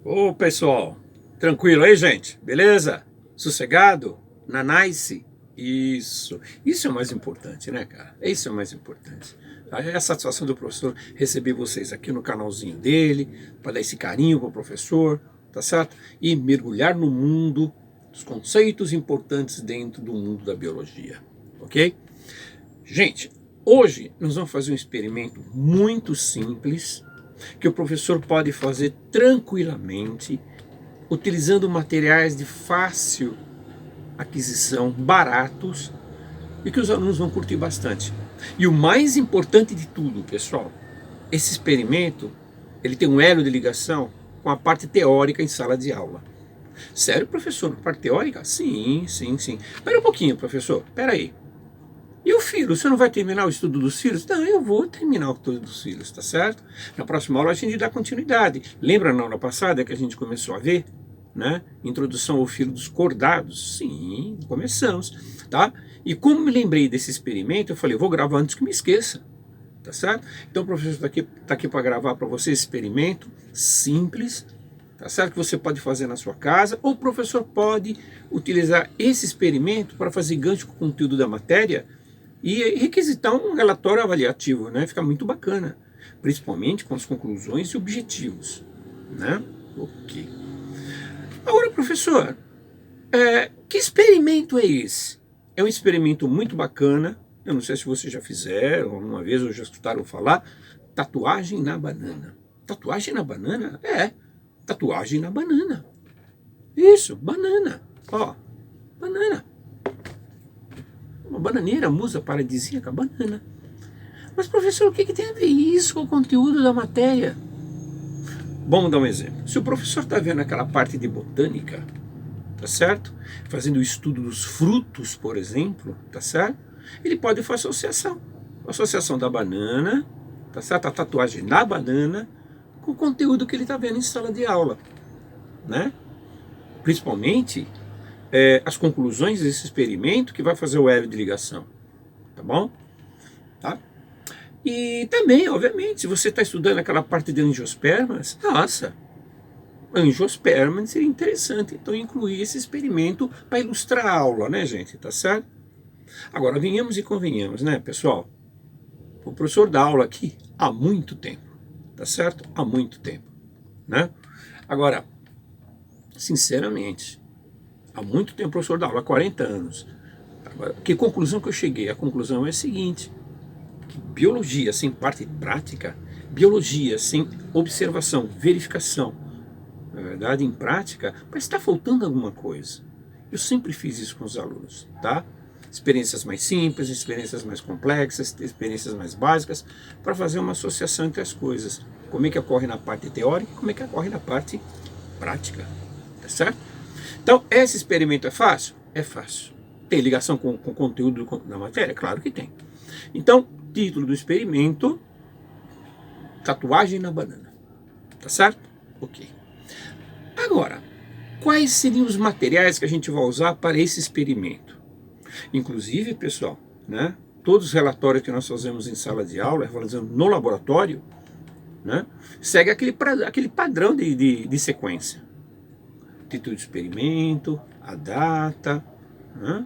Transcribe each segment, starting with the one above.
Ô pessoal, tranquilo aí, gente? Beleza? Sossegado? Na nice? Isso é o mais importante, né, cara? Isso é o mais importante. É a satisfação do professor receber vocês aqui no canalzinho dele, para dar esse carinho pro professor, tá certo? E mergulhar no mundo dos conceitos importantes dentro do mundo da biologia, ok? Gente, hoje nós vamos fazer um experimento muito simples que o professor pode fazer tranquilamente, utilizando materiais de fácil aquisição, baratos, e que os alunos vão curtir bastante. E o mais importante de tudo, pessoal, esse experimento ele tem um elo de ligação com a parte teórica em sala de aula. Sério, professor? Parte teórica? Sim, sim, sim. Espera um pouquinho, professor. Espera aí. E o filho, você não vai terminar o estudo dos filhos? Não, eu vou terminar o estudo dos filhos, tá certo? Na próxima aula a gente dá continuidade. Lembra na aula passada que a gente começou a ver, né? Introdução ao filo dos cordados? Sim, começamos, tá? E como me lembrei desse experimento, eu falei, vou gravar antes que me esqueça, tá certo? Então o professor tá aqui para gravar para você esse experimento simples, tá certo? Que você pode fazer na sua casa, ou o professor pode utilizar esse experimento para fazer gancho com o conteúdo da matéria e requisitar um relatório avaliativo, né? Fica muito bacana, principalmente com as conclusões e objetivos, né? Ok. Agora, professor, que experimento é esse? É um experimento muito bacana, eu não sei se vocês já fizeram alguma vez ou já escutaram falar, tatuagem na banana. Tatuagem na banana? É, tatuagem na banana. Isso, banana. Ó, banana. Uma bananeira, musa paradisíaca, banana. Mas, professor, o que tem a ver isso com o conteúdo da matéria? Vamos dar um exemplo. Se o professor está vendo aquela parte de botânica, tá certo? Fazendo o estudo dos frutos, por exemplo, tá certo? Ele pode fazer associação. Associação da banana, tá certo? A tatuagem na banana com o conteúdo que ele está vendo em sala de aula, né? Principalmente as conclusões desse experimento que vai fazer o elo de ligação, tá bom? Tá? E também, obviamente, se você está estudando aquela parte de angiospermas, nossa, angiospermas seria interessante, então incluir esse experimento para ilustrar a aula, né, gente? Tá certo? Agora, venhamos e convenhamos, né, pessoal? O professor dá aula aqui há muito tempo, tá certo? Há muito tempo, né? Agora, sinceramente, há muito tempo o professor dá aula, há 40 anos. Agora, que conclusão que eu cheguei? A conclusão é a seguinte: biologia sem parte prática, biologia sem observação, verificação, na verdade, em prática, mas está faltando alguma coisa. Eu sempre fiz isso com os alunos, tá? Experiências mais simples, experiências mais complexas, experiências mais básicas, para fazer uma associação entre as coisas. Como é que ocorre na parte teórica e como é que ocorre na parte prática, tá certo? Então, esse experimento é fácil? É fácil. Tem ligação com o conteúdo da matéria? Claro que tem. Então, título do experimento, tatuagem na banana. Tá certo? Ok. Agora, quais seriam os materiais que a gente vai usar para esse experimento? Inclusive, pessoal, né, todos os relatórios que nós fazemos em sala de aula, realizando no laboratório, né, segue aquele padrão de sequência. Título do experimento, a data, né,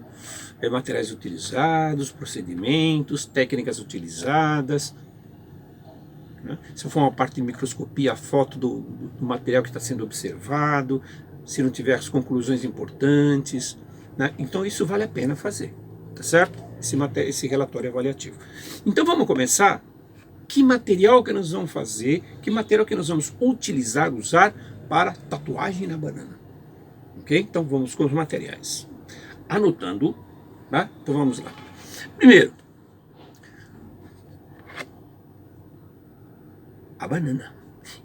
materiais utilizados, procedimentos, técnicas utilizadas. Né? Se for uma parte de microscopia, a foto do material que está sendo observado, se não tiver as conclusões importantes. Né? Então isso vale a pena fazer, tá certo? Esse relatório avaliativo. Então vamos começar? Que material que nós vamos fazer, que material que nós vamos usar para tatuagem na banana? Ok? Então vamos com os materiais. Anotando, tá? Então vamos lá. Primeiro, a banana.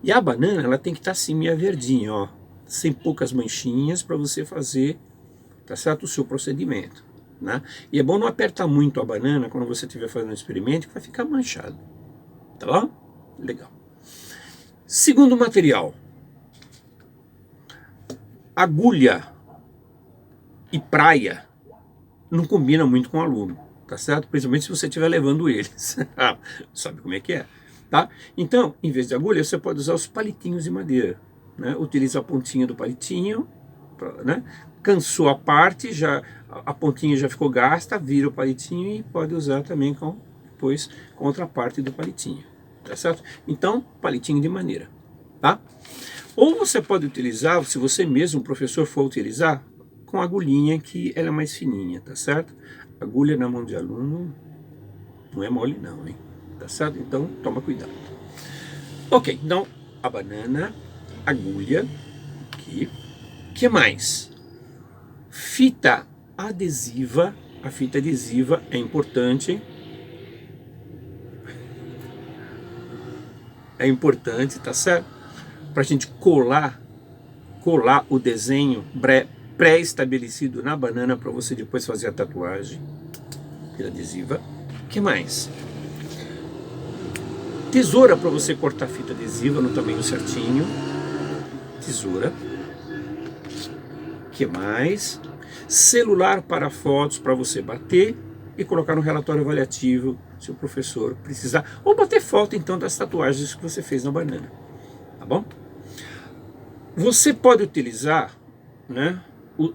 E a banana, ela tem que estar assim, meio verdinha, ó, sem poucas manchinhas para você fazer, tá certo, o seu procedimento, né? E é bom não apertar muito a banana quando você estiver fazendo o experimento, que vai ficar manchado, tá bom? Legal. Segundo material, agulha e praia não combina muito com o aluno, tá certo? Principalmente se você estiver levando eles. Sabe como é que é? Tá? Então, em vez de agulha, você pode usar os palitinhos de madeira, né? Utiliza a pontinha do palitinho, né? Cansou a parte, já a pontinha já ficou gasta, vira o palitinho e pode usar também depois com outra parte do palitinho, tá certo? Então, palitinho de maneira, tá? Ou você pode utilizar, se você mesmo, professor, for utilizar, com agulhinha que ela é mais fininha, tá certo? Agulha na mão de aluno não é mole não, hein? Tá certo? Então, toma cuidado. Ok, então, a banana, agulha, aqui. Que mais? Fita adesiva. A fita adesiva é importante. É importante, tá certo? Pra gente colar o desenho pré-estabelecido na banana para você depois fazer a tatuagem. Fita adesiva. Que mais? Tesoura para você cortar a fita adesiva no tamanho certinho. Tesoura. Que mais? Celular para fotos para você bater e colocar no relatório avaliativo se o professor precisar. Ou bater foto então das tatuagens que você fez na banana. Tá bom? Você pode utilizar, né,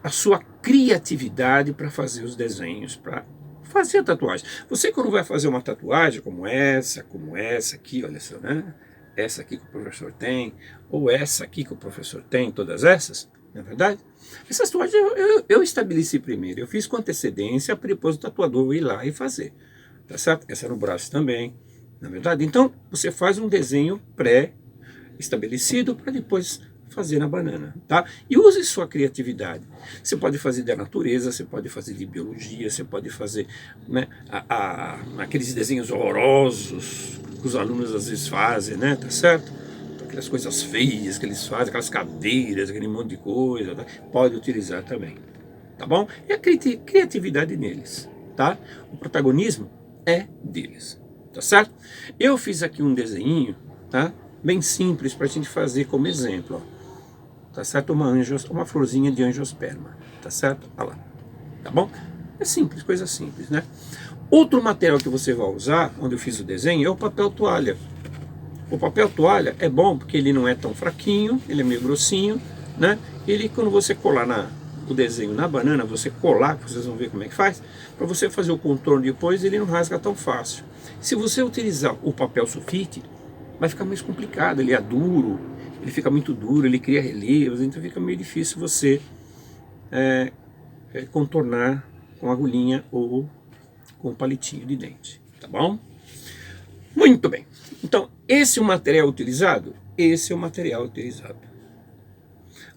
a sua criatividade para fazer os desenhos, para fazer a tatuagem. Você quando vai fazer uma tatuagem como essa aqui, olha só, né? Essa aqui que o professor tem, ou essa aqui que o professor tem, todas essas, não é verdade? Essas tatuagens eu estabeleci primeiro, eu fiz com antecedência para depois o tatuador ir lá e fazer, tá certo? Essa no braço também, na verdade? Então, você faz um desenho pré-estabelecido para depois fazer na banana, tá? E use sua criatividade. Você pode fazer da natureza, você pode fazer de biologia, você pode fazer, né, aqueles desenhos horrorosos que os alunos às vezes fazem, né? Tá certo? Aquelas coisas feias que eles fazem, aquelas caveiras, aquele monte de coisa, tá? Pode utilizar também, tá bom? E a criatividade neles, tá? O protagonismo é deles, tá certo? Eu fiz aqui um desenho, tá? Bem simples para a gente fazer como exemplo, ó. Tá certo? Uma florzinha de angiosperma, tá certo? Olha lá, tá bom? É simples, coisa simples, né? Outro material que você vai usar, onde eu fiz o desenho, é o papel toalha. O papel toalha é bom porque ele não é tão fraquinho, ele é meio grossinho, né? Ele, quando você colar o desenho na banana, você colar, vocês vão ver como é que faz, para você fazer o contorno depois, ele não rasga tão fácil. Se você utilizar o papel sulfite, vai ficar mais complicado, ele é duro, ele fica muito duro, ele cria relevos, então fica meio difícil você contornar com agulhinha ou com palitinho de dente, tá bom? Muito bem, então esse é o material utilizado? Esse é o material utilizado.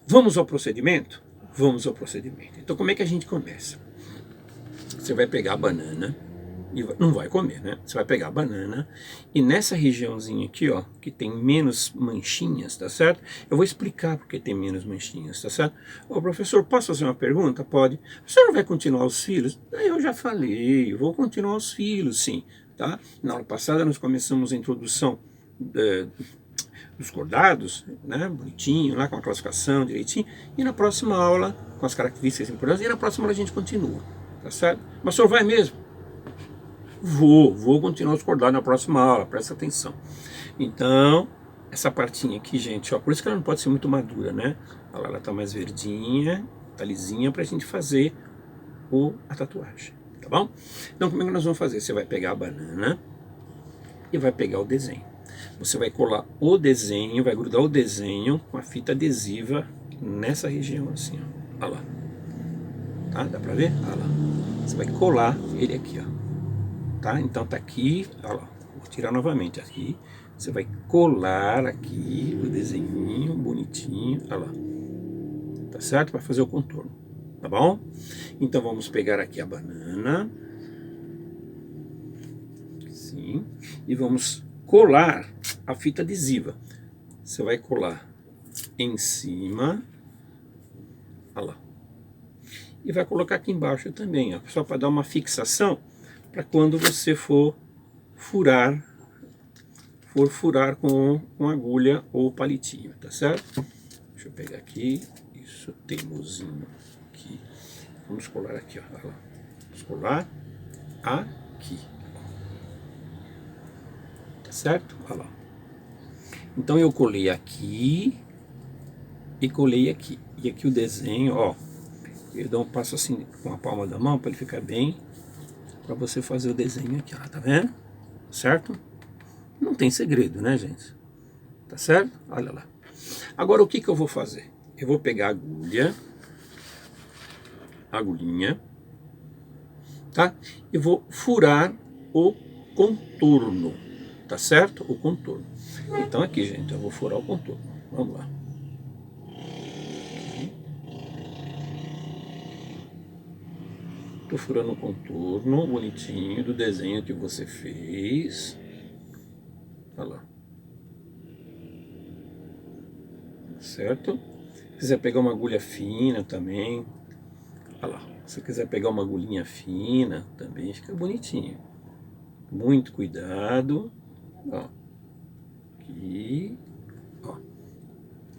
Vamos ao procedimento? Vamos ao procedimento. Então como é que a gente começa? Você vai pegar a banana, e não vai comer, né? Você vai pegar a banana e nessa regiãozinha aqui, ó, que tem menos manchinhas, tá certo? Eu vou explicar porque tem menos manchinhas, tá certo? Ô professor, posso fazer uma pergunta? Pode. O senhor não vai continuar os filos? Eu já falei, vou continuar os filos, sim, tá? Na aula passada nós começamos a introdução dos cordados, né? Bonitinho, lá com a classificação direitinho, e na próxima aula, com as características importantes, e na próxima aula a gente continua, tá certo? Mas o senhor vai mesmo? Vou continuar os cordados na próxima aula, presta atenção. Então, essa partinha aqui, gente, ó, por isso que ela não pode ser muito madura, né? Ela tá mais verdinha, tá lisinha pra gente fazer a tatuagem, tá bom? Então, como é que nós vamos fazer? Você vai pegar a banana e vai pegar o desenho. Você vai colar o desenho, vai grudar o desenho com a fita adesiva nessa região assim, ó. Olha lá. Tá? Dá pra ver? Olha lá. Você vai colar ele aqui, ó. Tá? Então tá aqui, olha lá, vou tirar novamente aqui, você vai colar aqui o desenhinho bonitinho, olha lá, tá certo? Para fazer o contorno, tá bom? Então vamos pegar aqui a banana, sim, e vamos colar a fita adesiva. Você vai colar em cima, olha lá, e vai colocar aqui embaixo também, ó, só para dar uma fixação para quando você for furar com agulha ou palitinho, tá certo? Deixa eu pegar aqui, isso, teimosinho aqui. Vamos colar aqui, ó. Vamos colar aqui. Tá certo? Olha lá. Então eu colei aqui, e colei aqui. E aqui o desenho, ó, eu passo assim com a palma da mão para ele ficar bem, para você fazer o desenho aqui, ó, tá vendo? Certo? Não tem segredo, né, gente? Tá certo? Olha lá. Agora o que que eu vou fazer? Eu vou pegar a agulhinha, tá? E vou furar o contorno, tá certo? O contorno. Então aqui, gente, eu vou furar o contorno. Vamos lá. Tô furando o contorno bonitinho do desenho que você fez. Olha lá. Certo? Se quiser pegar uma agulha fina também. Olha lá. Se quiser pegar uma agulhinha fina também fica bonitinho. Muito cuidado. Ó. Aqui. Ó.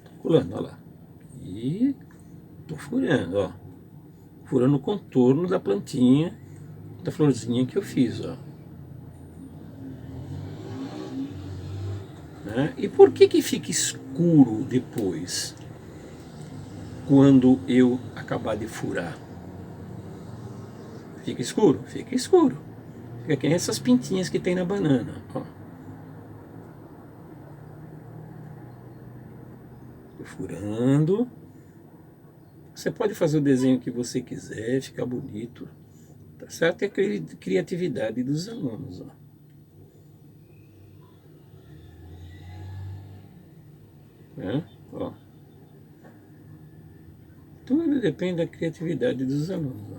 Tô colando, olha lá. E tô furando, ó. Furando o contorno da plantinha, da florzinha que eu fiz, ó. Né? E por que que fica escuro depois, quando eu acabar de furar? Fica escuro? Fica escuro. Fica que nem essas pintinhas que tem na banana, ó. Tô furando. Você pode fazer o desenho que você quiser, ficar bonito, tá certo? É a criatividade dos alunos, ó. Né? Ó. Tudo depende da criatividade dos alunos, ó.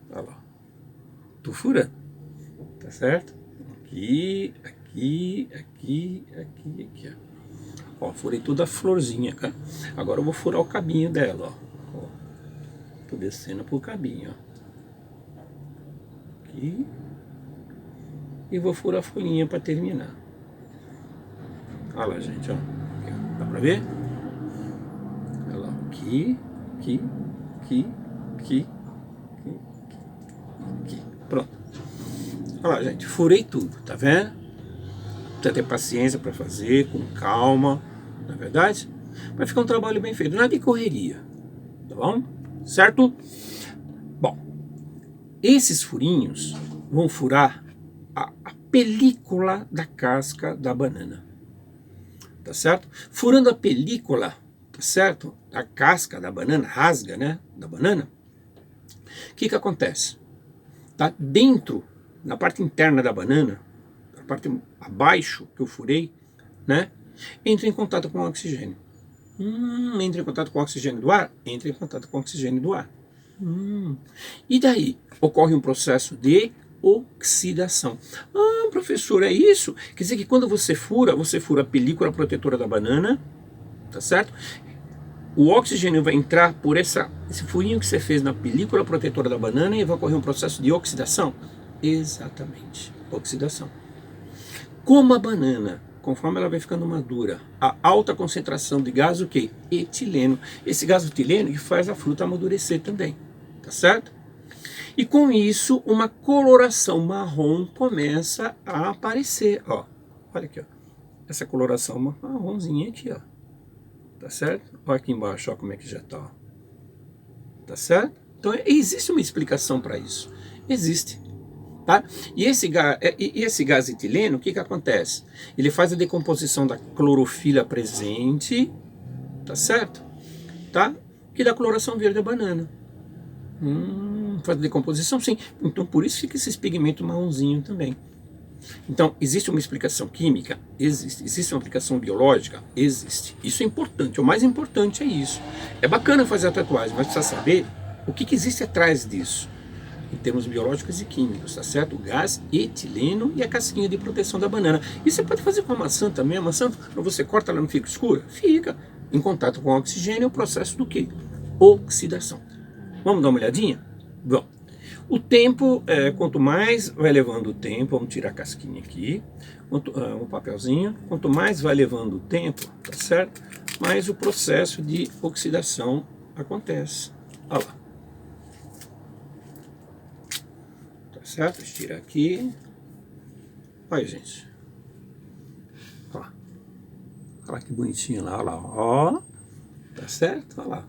Olha lá. Tô furando, tá certo? Aqui, aqui, aqui, aqui, aqui, ó. Ó, furei toda a florzinha, cara. Agora eu vou furar o cabinho dela, ó. Tô descendo pro cabinho, ó. Aqui. E vou furar a folhinha para terminar. Olha lá, gente, ó. Aqui, ó. Dá pra ver? Olha lá, aqui, aqui, aqui, aqui, aqui, aqui. Pronto. Olha lá, gente, furei tudo, tá vendo? Precisa ter paciência para fazer, com calma, não é verdade? Vai ficar um trabalho bem feito, nada de correria, tá bom? Certo? Bom, esses furinhos vão furar a película da casca da banana, tá certo? Furando a película, tá certo? A casca da banana, rasga, né? Da banana. O que que acontece? Tá dentro, na parte interna da banana, na parte abaixo que eu furei, né? Entra em contato com o oxigênio. Entra em contato com o oxigênio do ar? Entra em contato com o oxigênio do ar. E daí ocorre um processo de oxidação. Ah, professor, é isso? Quer dizer que quando você fura a película protetora da banana, tá certo? O oxigênio vai entrar por esse furinho que você fez na película protetora da banana e vai ocorrer um processo de oxidação? Exatamente, oxidação. Como a banana, conforme ela vai ficando madura, a alta concentração de gás, o quê? Etileno. Esse gás etileno que faz a fruta amadurecer também, tá certo? E com isso, uma coloração marrom começa a aparecer, ó. Olha aqui, ó. Essa coloração marronzinha aqui, ó. Tá certo? Olha aqui embaixo, ó, como é que já tá, ó. Tá certo? Então, existe uma explicação para isso. Existe. Tá? E esse gás etileno, o que que acontece? Ele faz a decomposição da clorofila presente, tá certo? Tá? Que dá coloração verde da banana. Faz a decomposição, sim. Então por isso fica esse pigmento marronzinho também. Então, existe uma explicação química? Existe. Existe uma explicação biológica? Existe. Isso é importante. O mais importante é isso. É bacana fazer a tatuagem, mas precisa saber o que existe atrás disso, em termos biológicos e químicos, tá certo? O gás etileno e a casquinha de proteção da banana. E você pode fazer com a maçã também. A maçã, quando você corta, ela não fica escura? Fica. Em contato com o oxigênio, é o processo do quê? Oxidação. Vamos dar uma olhadinha? Bom, o tempo, quanto mais vai levando o tempo, vamos tirar a casquinha aqui, um papelzinho, quanto mais vai levando o tempo, tá certo? Mais o processo de oxidação acontece. Olha lá. Tá certo? Deixa eu tirar aqui. Olha, gente. Ó. Olha lá que bonitinho lá, olha lá, ó. Tá certo? Olha lá.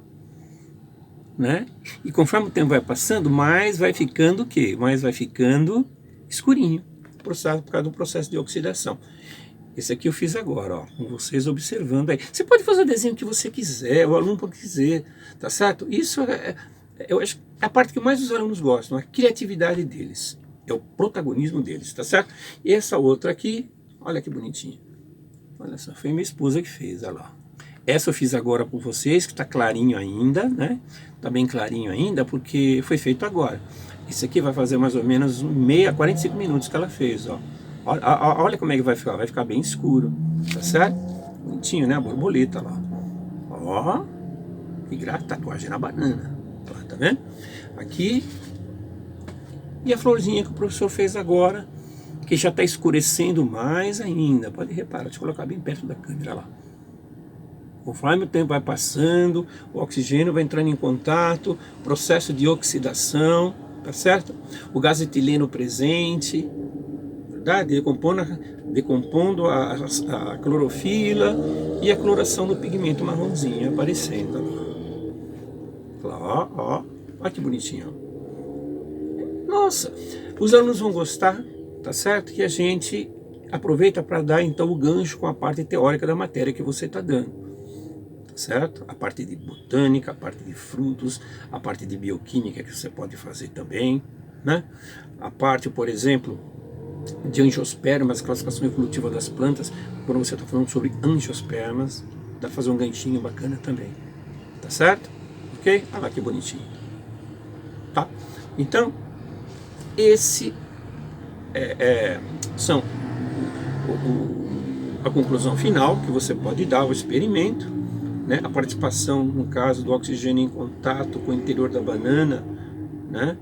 Né? E conforme o tempo vai passando, mais vai ficando o quê? Mais vai ficando escurinho, por causa do processo de oxidação. Esse aqui eu fiz agora, ó, com vocês observando aí. Você pode fazer o desenho que você quiser, o aluno pode quiser, tá certo? Isso eu acho, é a parte que mais os alunos gostam, a criatividade deles, é o protagonismo deles, tá certo? E essa outra aqui, olha que bonitinha. Olha só, foi minha esposa que fez, olha lá. Essa eu fiz agora por vocês, que está clarinho ainda, né? Está bem clarinho ainda, porque foi feito agora. Esse aqui vai fazer mais ou menos 45 minutos que ela fez, ó. Olha como é que vai ficar bem escuro, tá certo? Bonitinho, né? A borboleta lá. Ó, que graça, tatuagem na banana. Tá vendo? Aqui. E a florzinha que o professor fez agora, que já está escurecendo mais ainda. Pode reparar, deixa eu colocar bem perto da câmera lá. Conforme o tempo vai passando, o oxigênio vai entrando em contato, processo de oxidação, tá certo? O gás etileno presente, verdade? Decompondo a clorofila e a coloração do pigmento marronzinho aparecendo. Ó, olha que bonitinho. Nossa, os alunos vão gostar, tá certo? Que a gente aproveita para dar então o gancho com a parte teórica da matéria que você está dando. Certo? A parte de botânica, a parte de frutos, a parte de bioquímica que você pode fazer também, né? A parte, por exemplo, de angiospermas, classificação evolutiva das plantas, quando você está falando sobre angiospermas, dá para fazer um ganchinho bacana também, tá certo? Ok? Olha lá que bonitinho, tá? Então, esse são a conclusão final que você pode dar ao experimento. Né, a participação, no caso do oxigênio em contato com o interior da banana, né,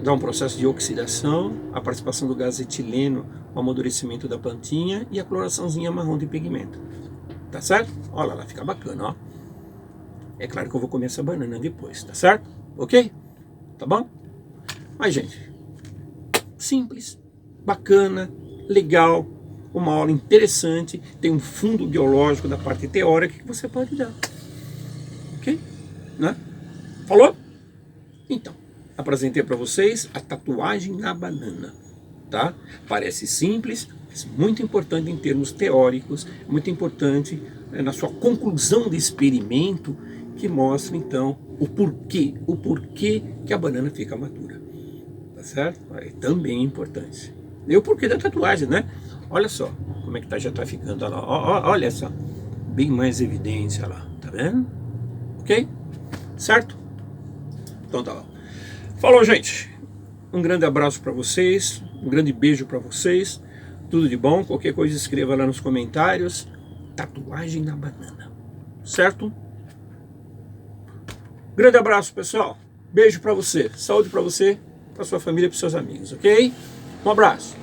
dá um processo de oxidação, a participação do gás etileno, o amadurecimento da plantinha e a coloraçãozinha marrom de pigmento. Tá certo? Olha lá, fica bacana, ó. É claro que eu vou comer essa banana depois, tá certo? Ok? Tá bom? Mas, gente, simples, bacana, legal, uma aula interessante, tem um fundo biológico da parte teórica que você pode dar. Ok? Né? Falou? Então, apresentei para vocês a tatuagem na banana. Tá? Parece simples, mas muito importante em termos teóricos, muito importante na sua conclusão de experimento, que mostra então o porquê que a banana fica madura. Tá certo? É também importante. E o porquê da tatuagem, né? Olha só como é que já tá ficando, olha lá, olha só, bem mais evidente, olha lá, tá vendo? Ok? Certo? Então tá lá. Falou, gente. Um grande abraço para vocês, um grande beijo para vocês, tudo de bom. Qualquer coisa escreva lá nos comentários. Tatuagem na banana, certo? Grande abraço, pessoal. Beijo para você, saúde para você, para sua família, para seus amigos, ok? Um abraço.